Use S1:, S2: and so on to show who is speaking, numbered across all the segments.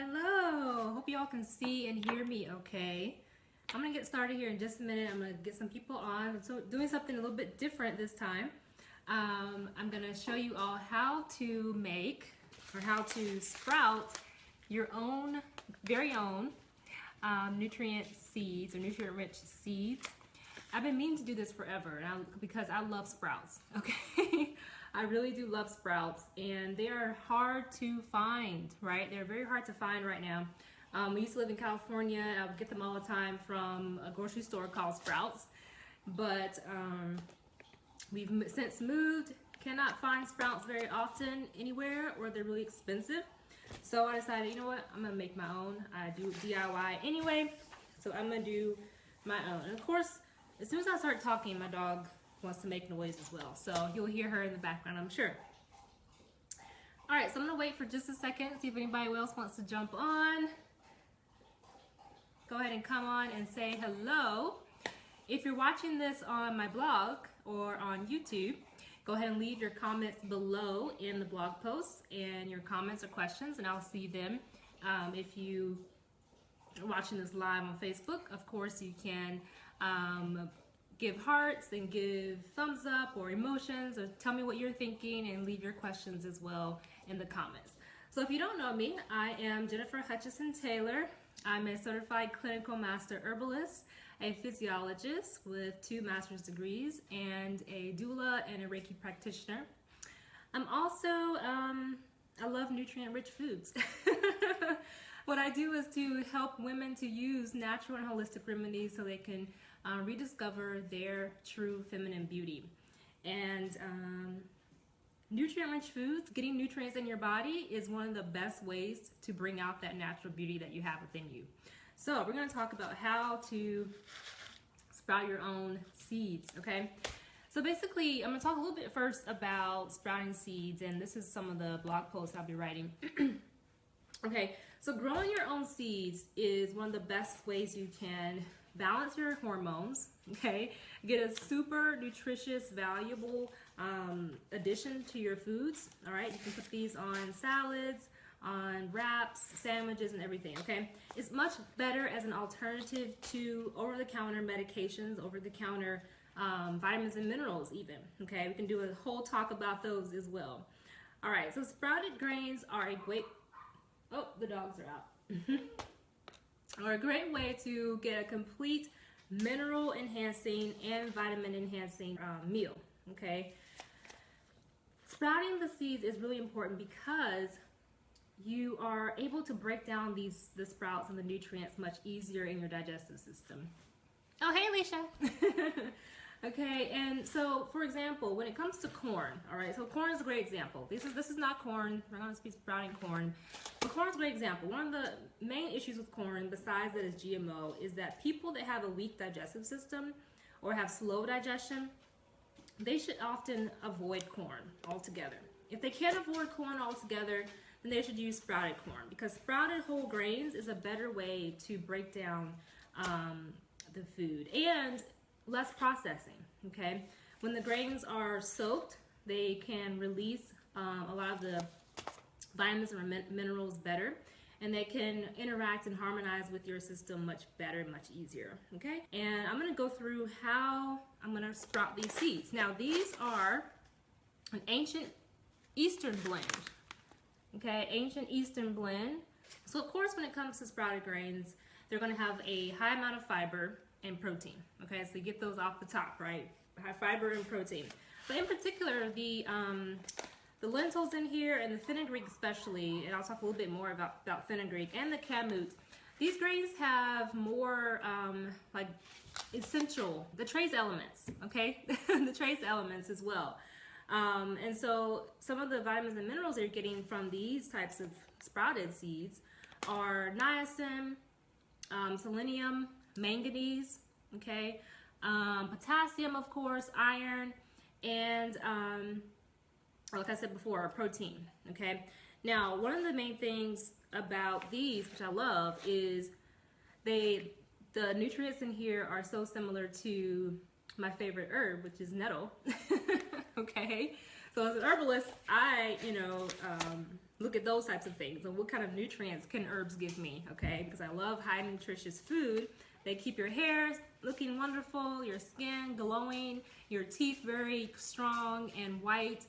S1: Hello, hope you all can see and hear me okay. I'm gonna get started here in just a minute. I'm gonna get some people on. So doing something a little bit different this time. I'm gonna show you all how to make or how to sprout your own, very own nutrient seeds or nutrient rich seeds. I've been meaning to do this forever because I love sprouts, okay? I really do love sprouts, and they are hard to find, right? They're very hard to find right now. We used to live in California. I would get them all the time from a grocery store called Sprouts, but we've since moved. Cannot find sprouts very often anywhere, or they're really expensive. So I decided, you know what, I'm gonna make my own. I do DIY anyway, so I'm gonna do my own. And of course, as soon as I start talking, my dog wants to make noise as well. So you'll hear her in the background, I'm sure. All right, so I'm gonna wait for just a second, see if anybody else wants to jump on. Go ahead and come on and say hello. If you're watching this on my blog or on YouTube, go ahead and leave your comments below in the blog post and your comments or questions, and I'll see them. If you are watching this live on Facebook, of course you can give hearts and give thumbs up or emotions, or tell me what you're thinking and leave your questions as well in the comments. So if you don't know me, I am Jennifer Hutchison Taylor. I'm a certified clinical master herbalist, a physiologist with 2 master's degrees, and a doula and a Reiki practitioner. I'm also, I love nutrient-rich foods. What I do is to help women to use natural and holistic remedies so they can rediscover their true feminine beauty. And nutrient-rich foods, getting nutrients in your body, is one of the best ways to bring out that natural beauty that you have within you. So we're going to talk about how to sprout your own seeds, okay? So basically, I'm going to talk a little bit first about sprouting seeds, and this is some of the blog posts I'll be writing. Okay, so growing your own seeds is one of the best ways you can balance your hormones, okay? Get a super nutritious, valuable addition to your foods, all right? You can put these on salads, on wraps, sandwiches, and everything, okay? It's much better as an alternative to over-the-counter medications, over-the-counter vitamins and minerals even, okay? We can do a whole talk about those as well. All right, so sprouted grains are a great, oh, the dogs are out. Are a great way to get a complete mineral enhancing and vitamin enhancing meal, okay? Sprouting the seeds is really important because you are able to break down the sprouts and the nutrients much easier in your digestive system. Oh, hey, Alicia. Okay, and so, for example, when it comes to corn, all right, so corn is a great example. This is not corn. We're going to be sprouting corn. But corn is a great example. One of the main issues with corn, besides that it's GMO, is that people that have a weak digestive system or have slow digestion, they should often avoid corn altogether. If they can't avoid corn altogether, then they should use sprouted corn, because sprouted whole grains is a better way to break down the food and less processing, okay? When the grains are soaked, they can release a lot of the vitamins and minerals better, and they can interact and harmonize with your system much better, much easier, okay? And I'm gonna go through how I'm gonna sprout these seeds. Now, these are an ancient Eastern blend, okay? Ancient Eastern blend. So of course, when it comes to sprouted grains, they're gonna have a high amount of fiber and protein, okay? So you get those off the top, right? High fiber and protein. But in particular, the lentils in here and the fenugreek especially, and I'll talk a little bit more about fenugreek, and the kamut, these grains have more like essential, the trace elements, okay? The trace elements as well. And so some of the vitamins and minerals that you're getting from these types of sprouted seeds are niacin, selenium, manganese, okay, potassium, of course, iron, and like I said before, protein, okay? Now, one of the main things about these, which I love, is the nutrients in here are so similar to my favorite herb, which is nettle, okay? So as an herbalist, I, look at those types of things and what kind of nutrients can herbs give me, okay? Because I love high nutritious food. They keep your hair looking wonderful, your skin glowing, your teeth very strong and white.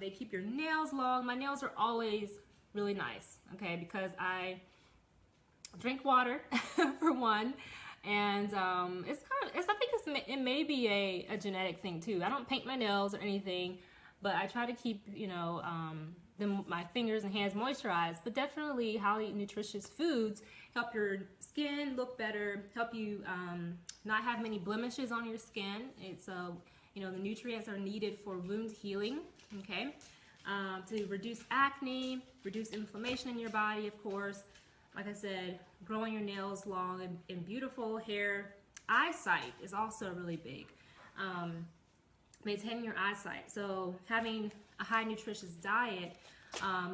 S1: They keep your nails long. My nails are always really nice, okay? Because I drink water for one, and it may be a genetic thing too. I don't paint my nails or anything, but I try to keep, my fingers and hands moisturized. But definitely highly nutritious foods help your skin look better, help you not have many blemishes on your skin. It's the nutrients are needed for wound healing, okay? To reduce acne, reduce inflammation in your body, of course. Like I said, growing your nails long and beautiful hair. Eyesight is also really big. Maintaining your eyesight. So having a high nutritious diet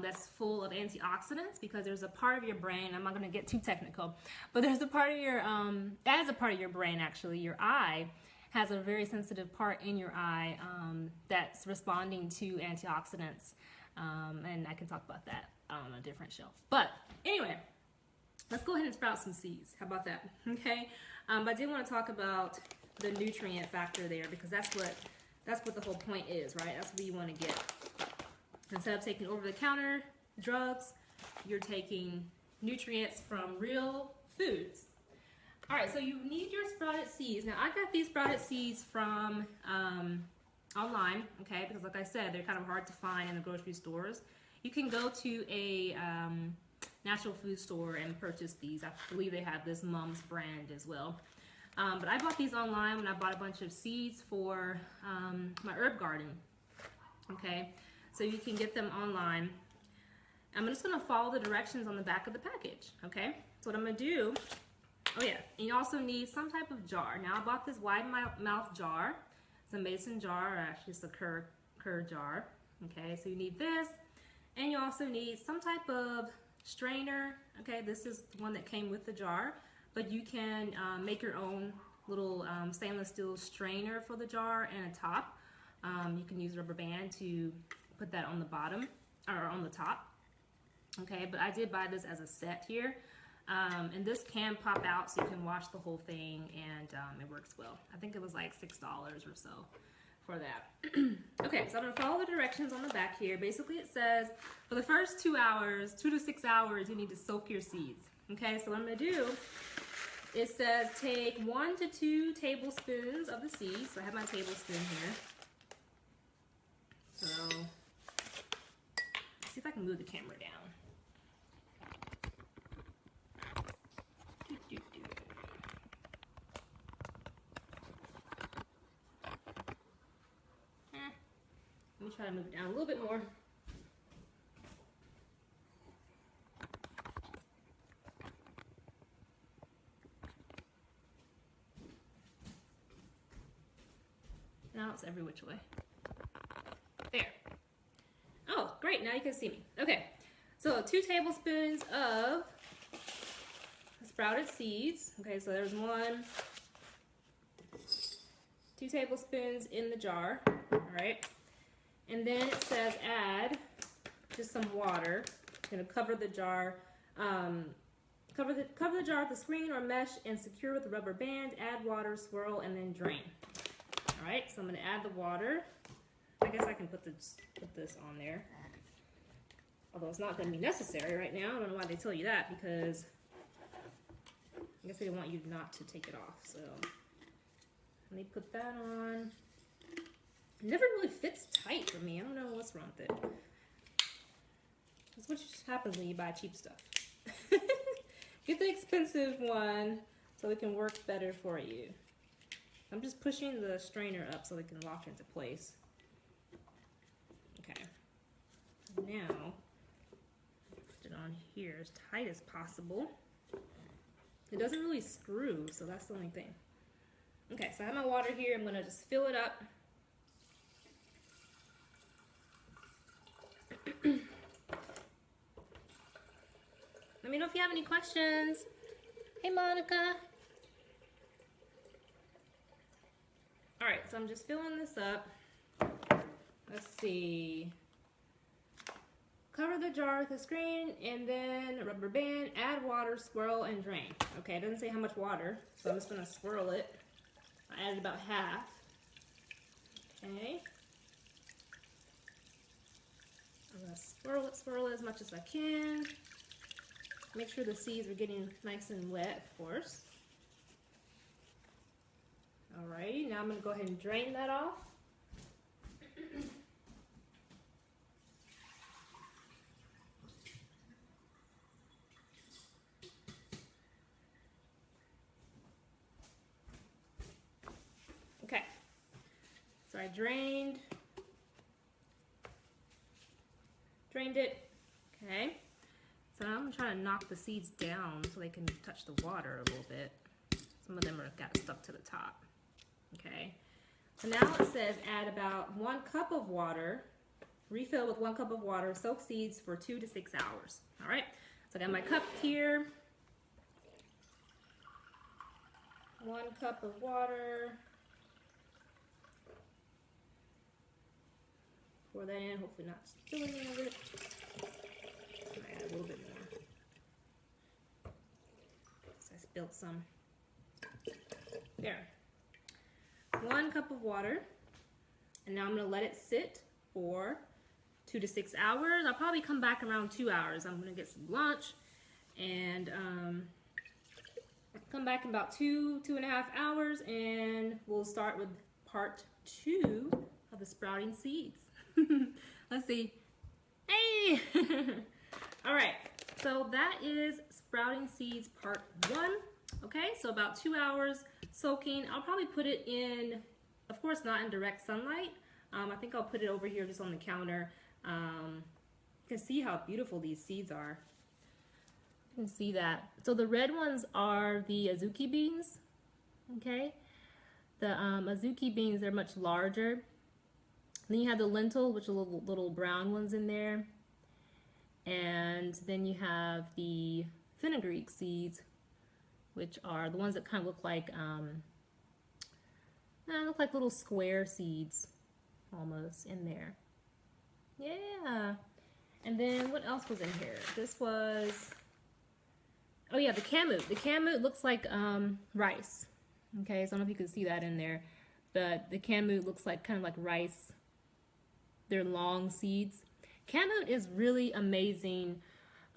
S1: that's full of antioxidants, because there's a part of your brain, I'm not going to get too technical, but there's a part of your, as a part of your brain actually, your eye has a very sensitive part in your eye that's responding to antioxidants. And I can talk about that on a different show. But anyway, let's go ahead and sprout some seeds. How about that? Okay. But I did want to talk about the nutrient factor there, because that's what the whole point is, right? That's what you want to get. Instead of taking over-the-counter drugs, you're taking nutrients from real foods. All right, so you need your sprouted seeds. Now, I got these sprouted seeds from online, okay? Because like I said, they're kind of hard to find in the grocery stores. You can go to a natural food store and purchase these. I believe they have this Mom's brand as well. But I bought these online when I bought a bunch of seeds for my herb garden, okay? So you can get them online. I'm just gonna follow the directions on the back of the package, okay? So what I'm gonna do, oh yeah, and you also need some type of jar. Now I bought this wide mouth jar. It's a mason jar, or actually it's a curd jar, okay? So you need this, and you also need some type of strainer, okay? This is the one that came with the jar, but you can make your own little stainless steel strainer for the jar and a top. You can use a rubber band to put that on the bottom or on the top, okay? But I did buy this as a set here, and this can pop out so you can wash the whole thing, and it works well. I think it was like $6 or so for that. Okay, so I'm gonna follow the directions on the back here. Basically it says for the first 2 hours, 2 to 6 hours, you need to soak your seeds. Okay, so what I'm gonna do, it says take 1 to 2 tablespoons of the seeds. So I have my tablespoon here. So let's see if I can move the camera down. Let me try to move it down a little bit more. Now it's every which way. There. Oh, great, now you can see me. Okay, so 2 tablespoons of sprouted seeds. Okay, so there's 2 tablespoons in the jar, all right? And then it says add just some water. I'm gonna cover the jar, cover the jar with a screen or mesh and secure with a rubber band. Add water, swirl, and then drain. All right, so I'm gonna add the water. I guess I can put this on there. Although it's not gonna be necessary right now. I don't know why they tell you that, because I guess they want you not to take it off. So let me put that on. It never really fits tight for me. I don't know what's wrong with it. That's what happens when you buy cheap stuff. Get the expensive one so it can work better for you. I'm just pushing the strainer up so it can lock into place. Okay. Now, put it on here as tight as possible. It doesn't really screw, so that's the only thing. Okay, so I have my water here. I'm gonna just fill it up. Let me know if you have any questions. Hey, Monica. All right, so I'm just filling this up. Let's see. Cover the jar with a screen and then a rubber band, add water, swirl, and drain. Okay, it doesn't say how much water, so I'm just gonna swirl it. I added about half. Okay. I'm gonna swirl it as much as I can. Make sure the seeds are getting nice and wet, of course. Alrighty, now I'm gonna go ahead and drain that off. Okay, so I drained it, okay. So now I'm trying to knock the seeds down so they can touch the water a little bit. Some of them are got stuck to the top, okay. So now it says add about 1 cup of water, refill with 1 cup of water, soak seeds for 2 to 6 hours, all right. So I got my cup here, 1 cup of water. Pour that in, hopefully not spilling any of it. I add a little bit more. So I spilled some. There. 1 cup of water. And now I'm gonna let it sit for 2 to 6 hours. I'll probably come back around 2 hours. I'm gonna get some lunch and come back in about 2.5 hours, and we'll start with part 2 of the sprouting seeds. Let's see. Hey! All right, so that is sprouting seeds part 1. Okay, so about 2 hours soaking. I'll probably put it in, of course, not in direct sunlight. I think I'll put it over here just on the counter. You can see how beautiful these seeds are. You can see that. So the red ones are the azuki beans. Okay, the azuki beans are much larger. Then you have the lentil, which are little brown ones in there. And then you have the fenugreek seeds, which are the ones that kind of look like little square seeds almost in there. Yeah. And then what else was in here? This was, oh yeah, the kamut. The kamut looks like rice. Okay, so I don't know if you can see that in there, but the kamut looks like kind of like rice. They're long seeds. Kamut is really amazing.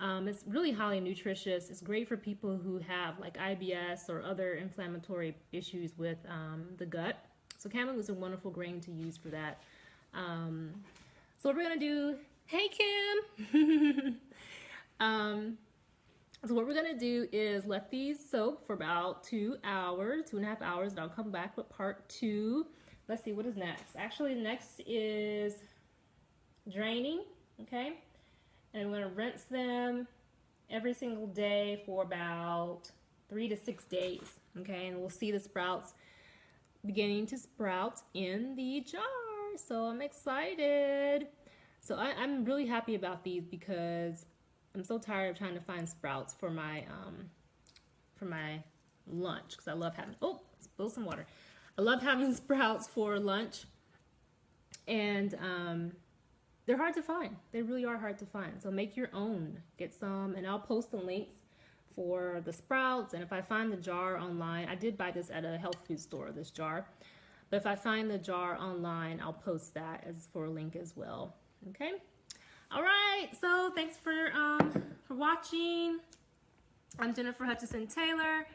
S1: It's really highly nutritious. It's great for people who have like IBS or other inflammatory issues with the gut. So kamut is a wonderful grain to use for that. So what we're gonna do, hey Kim! So what we're gonna do is let these soak for about 2 hours, 2.5 hours, and I'll come back with part 2. Let's see, what is next? Actually, next is draining, okay? And I'm gonna rinse them every single day for about 3 to 6 days, okay? And we'll see the sprouts beginning to sprout in the jar. So I'm excited. So I'm really happy about these because I'm so tired of trying to find sprouts for my lunch, because I love having, oh, spill some water. I love having sprouts for lunch, and they're hard to find. They really are hard to find. So make your own. Get some, and I'll post the links for the sprouts. And if I find the jar online, I did buy this at a health food store, this jar. But if I find the jar online, I'll post that as for a link as well. Okay. All right. So thanks for watching. I'm Jennifer Hutchison Taylor,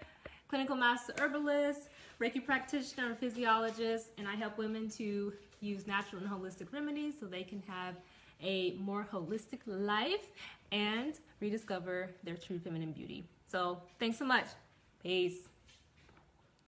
S1: clinical master herbalist, Reiki practitioner, and physiologist, and I help women to use natural and holistic remedies so they can have a more holistic life and rediscover their true feminine beauty. So thanks so much. Peace.